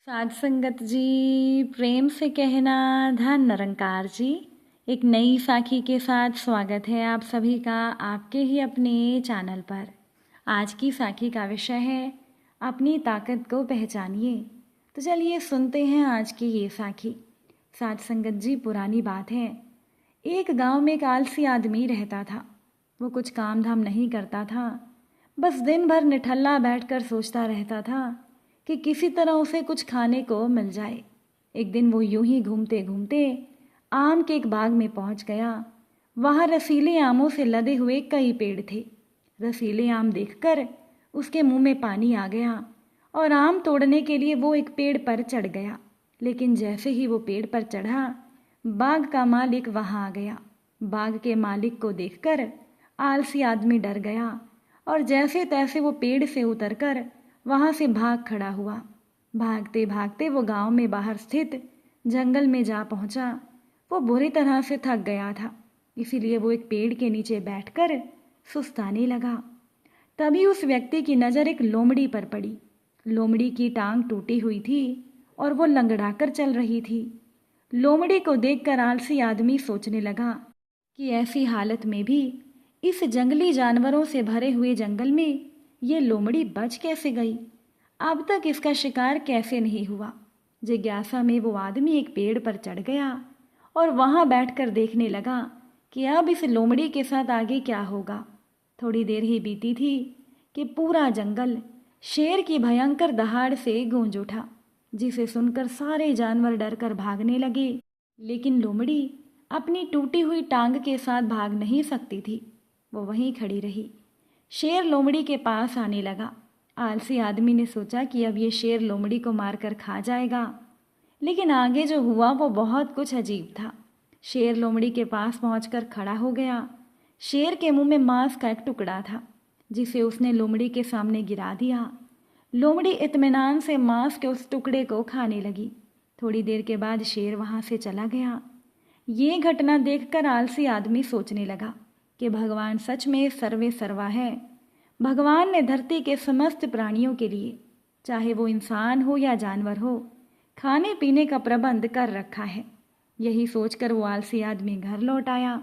साध संगत जी, प्रेम से कहना धन निरंकार जी। एक नई साखी के साथ स्वागत है आप सभी का आपके ही अपने चैनल पर। आज की साखी का विषय है अपनी ताकत को पहचानिए। तो चलिए सुनते हैं आज की ये साखी। साध संगत जी, पुरानी बात है। एक गांव में एक आलसी आदमी रहता था। वो कुछ काम धाम नहीं करता था, बस दिन भर निठल्ला बैठकर सोचता रहता था कि किसी तरह उसे कुछ खाने को मिल जाए। एक दिन वो यूं ही घूमते घूमते आम के एक बाग में पहुंच गया। वहां रसीले आमों से लदे हुए कई पेड़ थे। रसीले आम देखकर उसके मुंह में पानी आ गया और आम तोड़ने के लिए वो एक पेड़ पर चढ़ गया। लेकिन जैसे ही वो पेड़ पर चढ़ा, बाग का मालिक वहां आ गया। बाग के मालिक को देखकर आलसी आदमी डर गया और जैसे तैसे वो पेड़ से उतरकर वहां से भाग खड़ा हुआ। भागते भागते वो गांव में बाहर स्थित जंगल में जा पहुंचा। वो बुरी तरह से थक गया था, इसीलिए वो एक पेड़ के नीचे बैठकर सुस्ताने लगा। तभी उस व्यक्ति की नज़र एक लोमड़ी पर पड़ी। लोमड़ी की टांग टूटी हुई थी और वो लंगड़ाकर चल रही थी। लोमड़ी को देखकर आलसी आदमी सोचने लगा कि ऐसी हालत में भी इस जंगली जानवरों से भरे हुए जंगल में ये लोमड़ी बच कैसे गई? अब तक इसका शिकार कैसे नहीं हुआ? जिज्ञासा में वो आदमी एक पेड़ पर चढ़ गया और वहां बैठकर देखने लगा कि अब इस लोमड़ी के साथ आगे क्या होगा। थोड़ी देर ही बीती थी कि पूरा जंगल शेर की भयंकर दहाड़ से गूंज उठा, जिसे सुनकर सारे जानवर डरकर भागने लगे। लेकिन लोमड़ी अपनी टूटी हुई टांग के साथ भाग नहीं सकती थी। वो वहीं खड़ी रही। शेर लोमड़ी के पास आने लगा। आलसी आदमी ने सोचा कि अब ये शेर लोमड़ी को मारकर खा जाएगा, लेकिन आगे जो हुआ वो बहुत कुछ अजीब था। शेर लोमड़ी के पास पहुंचकर खड़ा हो गया। शेर के मुंह में मांस का एक टुकड़ा था, जिसे उसने लोमड़ी के सामने गिरा दिया। लोमड़ी इत्मीनान से मांस के उस टुकड़े को खाने लगी। थोड़ी देर के बाद शेर वहां से चला गया। ये घटना देखकर आलसी आदमी सोचने लगा कि भगवान सच में सर्वे सर्वा है। भगवान ने धरती के समस्त प्राणियों के लिए, चाहे वो इंसान हो या जानवर हो, खाने पीने का प्रबंध कर रखा है। यही सोचकर वो आलसी आदमी घर लौट आया।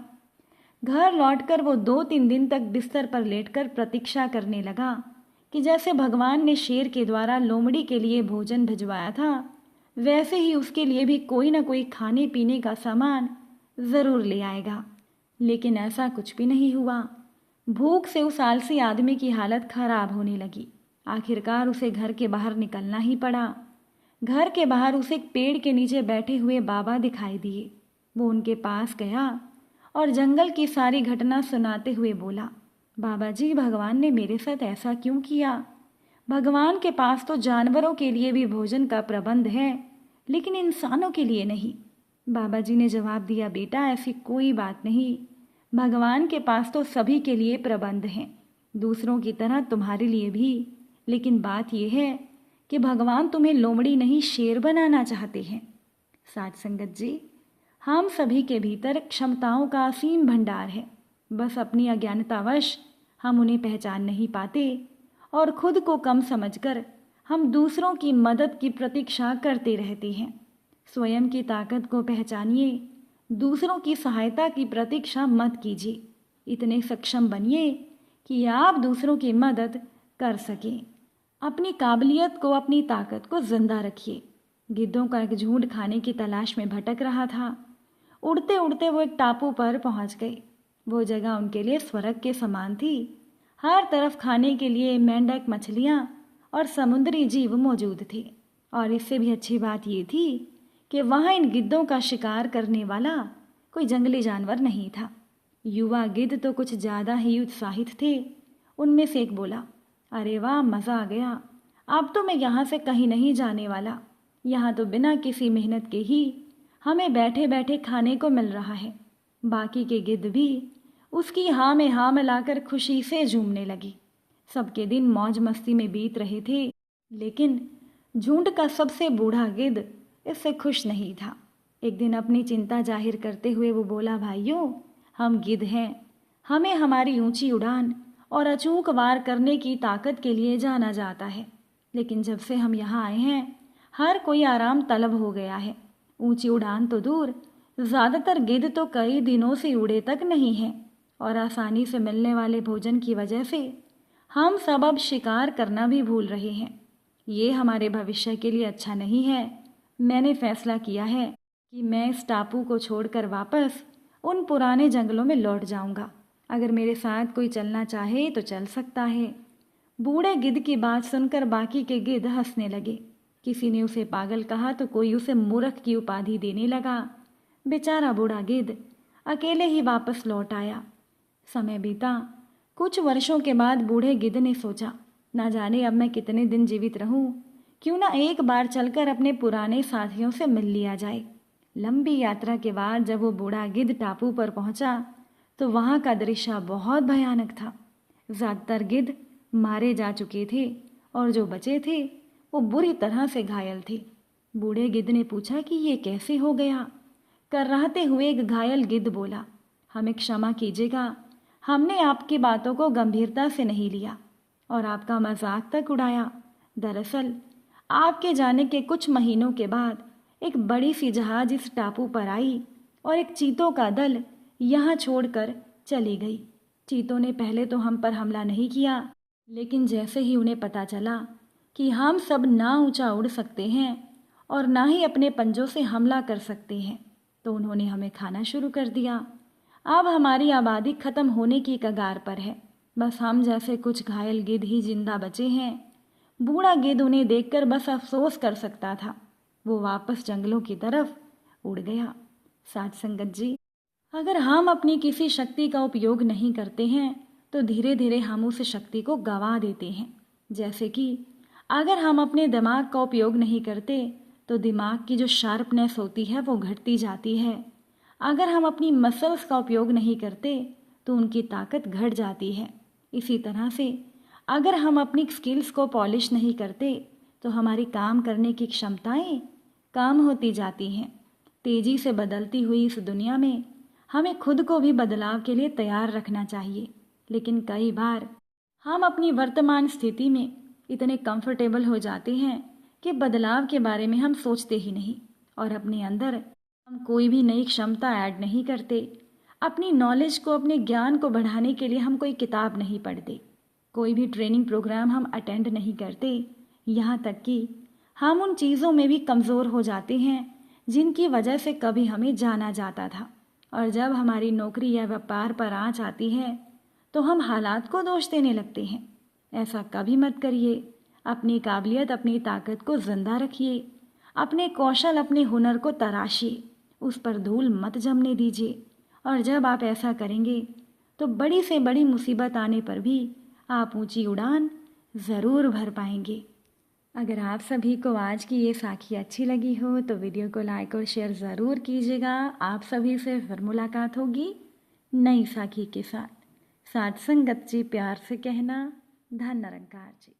घर लौटकर वो 2-3 दिन तक बिस्तर पर लेटकर प्रतीक्षा करने लगा कि जैसे भगवान ने शेर के द्वारा लोमड़ी के लिए भोजन भिजवाया था, वैसे ही उसके लिए भी कोई ना कोई खाने पीने का सामान ज़रूर ले आएगा। लेकिन ऐसा कुछ भी नहीं हुआ। भूख से उस आलसी आदमी की हालत खराब होने लगी। आखिरकार उसे घर के बाहर निकलना ही पड़ा। घर के बाहर उसे एक पेड़ के नीचे बैठे हुए बाबा दिखाई दिए। वो उनके पास गया और जंगल की सारी घटना सुनाते हुए बोला, बाबा जी, भगवान ने मेरे साथ ऐसा क्यों किया? भगवान के पास तो जानवरों के लिए भी भोजन का प्रबंध है, लेकिन इंसानों के लिए नहीं। बाबा जी ने जवाब दिया, बेटा, ऐसी कोई बात नहीं। भगवान के पास तो सभी के लिए प्रबंध हैं, दूसरों की तरह तुम्हारे लिए भी। लेकिन बात यह है कि भगवान तुम्हें लोमड़ी नहीं शेर बनाना चाहते हैं। साध संगत जी, हम सभी के भीतर क्षमताओं का असीम भंडार है, बस अपनी अज्ञानतावश हम उन्हें पहचान नहीं पाते और खुद को कम समझकर हम दूसरों की मदद की प्रतीक्षा करते रहते हैं। स्वयं की ताकत को पहचानिए, दूसरों की सहायता की प्रतीक्षा मत कीजिए। इतने सक्षम बनिए कि आप दूसरों की मदद कर सकें। अपनी काबिलियत को, अपनी ताकत को जिंदा रखिए। गिद्धों का एक झुंड खाने की तलाश में भटक रहा था। उड़ते उड़ते वो एक टापू पर पहुंच गए। वो जगह उनके लिए स्वर्ग के समान थी। हर तरफ खाने के लिए मेंढक, मछलियाँ और समुद्री जीव मौजूद थे। और इससे भी अच्छी बात ये थी कि वहाँ इन गिद्धों का शिकार करने वाला कोई जंगली जानवर नहीं था। युवा गिद्ध तो कुछ ज़्यादा ही उत्साहित थे। उनमें से एक बोला, अरे वाह, मज़ा आ गया। अब तो मैं यहाँ से कहीं नहीं जाने वाला। यहाँ तो बिना किसी मेहनत के ही हमें बैठे बैठे खाने को मिल रहा है। बाकी के गिद्ध भी उसकी हाँ में हाँ मिलाकर खुशी से झूमने लगी। सबके दिन मौज मस्ती में बीत रहे थे, लेकिन झुंड का सबसे बूढ़ा गिद्ध इससे खुश नहीं था। एक दिन अपनी चिंता जाहिर करते हुए वो बोला, भाइयों, हम गिद्ध हैं। हमें हमारी ऊंची उड़ान और अचूक वार करने की ताकत के लिए जाना जाता है, लेकिन जब से हम यहाँ आए हैं हर कोई आराम तलब हो गया है। ऊंची उड़ान तो दूर, ज़्यादातर गिद्ध तो कई दिनों से उड़े तक नहीं हैं और आसानी से मिलने वाले भोजन की वजह से हम सब अब शिकार करना भी भूल रहे हैं। ये हमारे भविष्य के लिए अच्छा नहीं है। मैंने फैसला किया है कि मैं इस टापू को छोड़कर वापस उन पुराने जंगलों में लौट जाऊंगा। अगर मेरे साथ कोई चलना चाहे तो चल सकता है। बूढ़े गिद्ध की बात सुनकर बाकी के गिद्ध हंसने लगे। किसी ने उसे पागल कहा तो कोई उसे मूर्ख की उपाधि देने लगा। बेचारा बूढ़ा गिद्ध अकेले ही वापस लौट आया। समय बीता। कुछ वर्षों के बाद बूढ़े गिद्ध ने सोचा, ना जाने अब मैं कितने दिन जीवित रहूं, क्यों ना एक बार चलकर अपने पुराने साथियों से मिल लिया जाए। लंबी यात्रा के बाद जब वो बूढ़ा गिद्ध टापू पर पहुंचा तो वहां का दृश्य बहुत भयानक था। ज़्यादातर गिद्ध मारे जा चुके थे और जो बचे थे वो बुरी तरह से घायल थे। बूढ़े गिद्ध ने पूछा कि ये कैसे हो गया। कर्राते हुए एक घायल गिद्ध बोला, हमें क्षमा कीजिएगा, हमने आपकी बातों को गंभीरता से नहीं लिया और आपका मजाक तक उड़ाया। दरअसल आपके जाने के कुछ महीनों के बाद एक बड़ी सी जहाज इस टापू पर आई और एक चीतों का दल यहाँ छोड़कर चली गई। चीतों ने पहले तो हम पर हमला नहीं किया, लेकिन जैसे ही उन्हें पता चला कि हम सब ना ऊंचा उड़ सकते हैं और ना ही अपने पंजों से हमला कर सकते हैं, तो उन्होंने हमें खाना शुरू कर दिया। अब हमारी आबादी खत्म होने की कगार पर है। बस हम जैसे कुछ घायल गिद्ध ही जिंदा बचे हैं। बूढ़ा गिद्ध उन्हें देखकर बस अफसोस कर सकता था। वो वापस जंगलों की तरफ उड़ गया। साथ संगत जी, अगर हम अपनी किसी शक्ति का उपयोग नहीं करते हैं तो धीरे धीरे हम उस शक्ति को गंवा देते हैं। जैसे कि अगर हम अपने दिमाग का उपयोग नहीं करते तो दिमाग की जो शार्पनेस होती है वो घटती जाती है। अगर हम अपनी मसल्स का उपयोग नहीं करते तो उनकी ताकत घट जाती है। इसी तरह से अगर हम अपनी स्किल्स को पॉलिश नहीं करते तो हमारी काम करने की क्षमताएं कम होती जाती हैं। तेजी से बदलती हुई इस दुनिया में हमें खुद को भी बदलाव के लिए तैयार रखना चाहिए, लेकिन कई बार हम अपनी वर्तमान स्थिति में इतने कंफर्टेबल हो जाते हैं कि बदलाव के बारे में हम सोचते ही नहीं और अपने अंदर हम कोई भी नई क्षमता ऐड नहीं करते। अपनी नॉलेज को, अपने ज्ञान को बढ़ाने के लिए हम कोई किताब नहीं पढ़ते, कोई भी ट्रेनिंग प्रोग्राम हम अटेंड नहीं करते। यहाँ तक कि हम उन चीज़ों में भी कमज़ोर हो जाते हैं जिनकी वजह से कभी हमें जाना जाता था। और जब हमारी नौकरी या व्यापार पर आँच आती है तो हम हालात को दोष देने लगते हैं। ऐसा कभी मत करिए। अपनी काबिलियत, अपनी ताकत को जिंदा रखिए। अपने कौशल, अपने हुनर को तराशिए, उस पर धूल मत जमने दीजिए। और जब आप ऐसा करेंगे तो बड़ी से बड़ी मुसीबत आने पर भी आप ऊंची उड़ान ज़रूर भर पाएंगे। अगर आप सभी को आज की ये साखी अच्छी लगी हो तो वीडियो को लाइक और शेयर ज़रूर कीजिएगा। आप सभी से फिर मुलाकात होगी नई साखी के साथ। साथ संगत जी, प्यार से कहना, धन निरंकार जी।